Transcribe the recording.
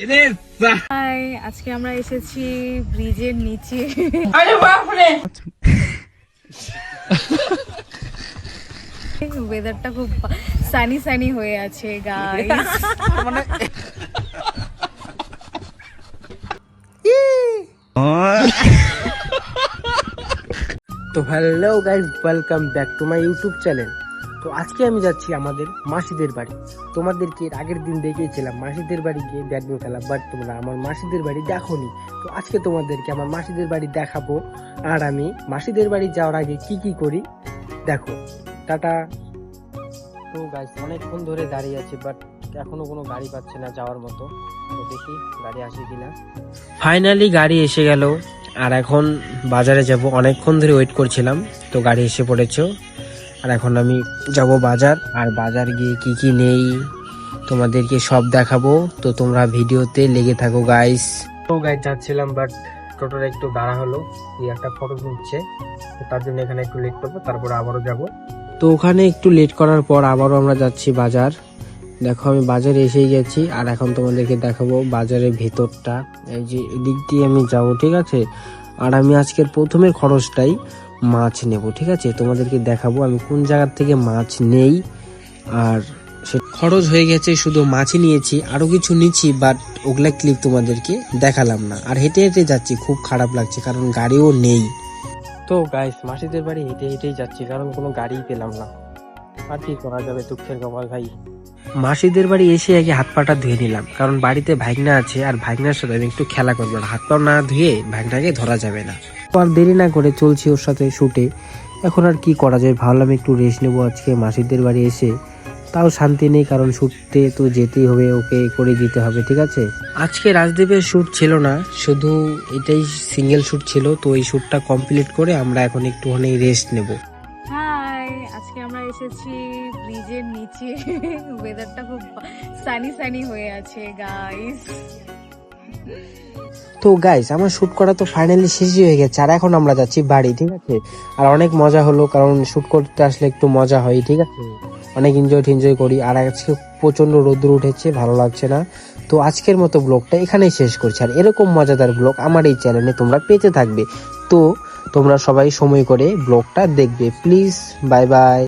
High, আজকে আমরা এসেছি ব্রিজের নিচে। ওয়েদারটা খুব সানি সানি হয়ে আছে গাইস। তো hello guys, welcome back to my YouTube channel. তো আজকে আমি যাচ্ছি আমাদের মাসিদের বাড়ি। তোমাদেরকে এর আগের দিন দেখিয়েছিলাম মাসিদের বাড়ি গিয়ে ব্যাডমিন্টন খেলা, বাট তোমরা আমার মাসিদের বাড়ি দেখোনি। তো আজকে তোমাদেরকে আমার মাসিদের বাড়ি দেখাবো, আর আমি মাসিদের বাড়ি যাওয়ার আগে কি কি করি দেখো। টাটা। তো গাইস, অনেকক্ষণ ধরে দাঁড়িয়ে আছি, বাট এখনো কোনো গাড়ি পাচ্ছে না যাওয়ার মতো। তো দেখি গাড়ি আসে কিনা। ফাইনালি গাড়ি এসে গেল, আর এখন বাজারে যাব। অনেকক্ষণ ধরে ওয়েট করছিলাম, তো গাড়ি এসে পড়েছে। আর এখন আমি যাব বাজার, আর বাজার গিয়ে কি কি নেই তোমাদেরকে সব দেখাবো। তো তোমরা ভিডিওতে লেগে থাকো গাইস। তো গাইস যাচ্ছিলাম, বাট টোটোটা একটু দাঁড়া হলো, এই একটা ফটো নিচ্ছে, তো তার জন্য এখানে একটু লেট করবো, তারপরে আবারও যাব। তো ওখানে একটু লেট করার পর আবারও আমরা যাচ্ছি বাজার। দেখো আমি বাজারে এসেই গেছি, আর এখন তোমাদেরকে দেখাবো বাজারের ভেতরটা। এই যে এদিক দিয়ে আমি যাবো, ঠিক আছে। আর আমি আজকের প্রথমে খরচটাই মাছ নেব, ঠিক আছে। তোমাদেরকে দেখাবো আমি কোন জায়গার থেকে মাছ নেই। আর সে খরচ হয়ে গেছে, শুধু মাছই নিয়েছি, আরো কিছু নিচ্ছি, বাট ওগুলা ক্লিপ তোমাদেরকে দেখালাম না। আর হেঁটে হেঁটে যাচ্ছি, খুব খারাপ লাগছে কারণ গাড়িও নেই। তো গাইস, মাসিদের বাড়ি হেঁটে হেঁটেই যাচ্ছি, কারণ কোনো গাড়িই পেলাম না। আর কি করা যাবে, দুঃখের কপাল ভাই। মাসিদের বাড়ি এসে আগে হাত পাটা ধুয়ে নিলাম, কারণ বাড়িতে ভাগনা আছে, আর ভাগনার সাথে আমি একটু খেলা করবো। হাত পা না ধুয়ে ভাগনাকে ধরা যাবে না। আর দেরি না করে চলছি ওর সাথে শুটে। এখন আর কি করা যায়, ভাবলাম একটু রেস্ট নেবো আজকে মাসিদের বাড়ি এসে। তাও শান্তি নেই, কারণ শুটতে তো যেতেই হবে, ওকে করে দিতে হবে, ঠিক আছে। আজকে রাজদীপের শুট ছিল না, শুধু এটাই সিঙ্গেল শুট ছিল। তো এই শুটটা কমপ্লিট করে আমরা এখন একটুখানি রেস্ট নেব। হাই, আজকে আমরা এসেছি ব্রিজের নিচে। ওয়েদারটা খুব সানি সানি হয়ে আছে গাইস। তো গাইস, আমার শুট করা তো ফাইনালি শেষই হয়ে গেছে, আর এখন আমরা যাচ্ছি বাড়ি, ঠিক আছে। আর অনেক মজা হলো, কারণ শুট করতে আসলে একটু মজা হয়, ঠিক আছে। অনেক এনজয় করি। আর আজকে প্রচন্ড রোদ্দুর উঠেছে, ভালো লাগছে না। তো আজকের মতো ব্লগটা এখানেই শেষ করছি, আর এরকম মজাদার ব্লগ আমার এই চ্যানেলে তোমরা পেতে থাকবে। তো তোমরা সবাই সময় করে ব্লগটা দেখবে প্লিজ। Bye bye.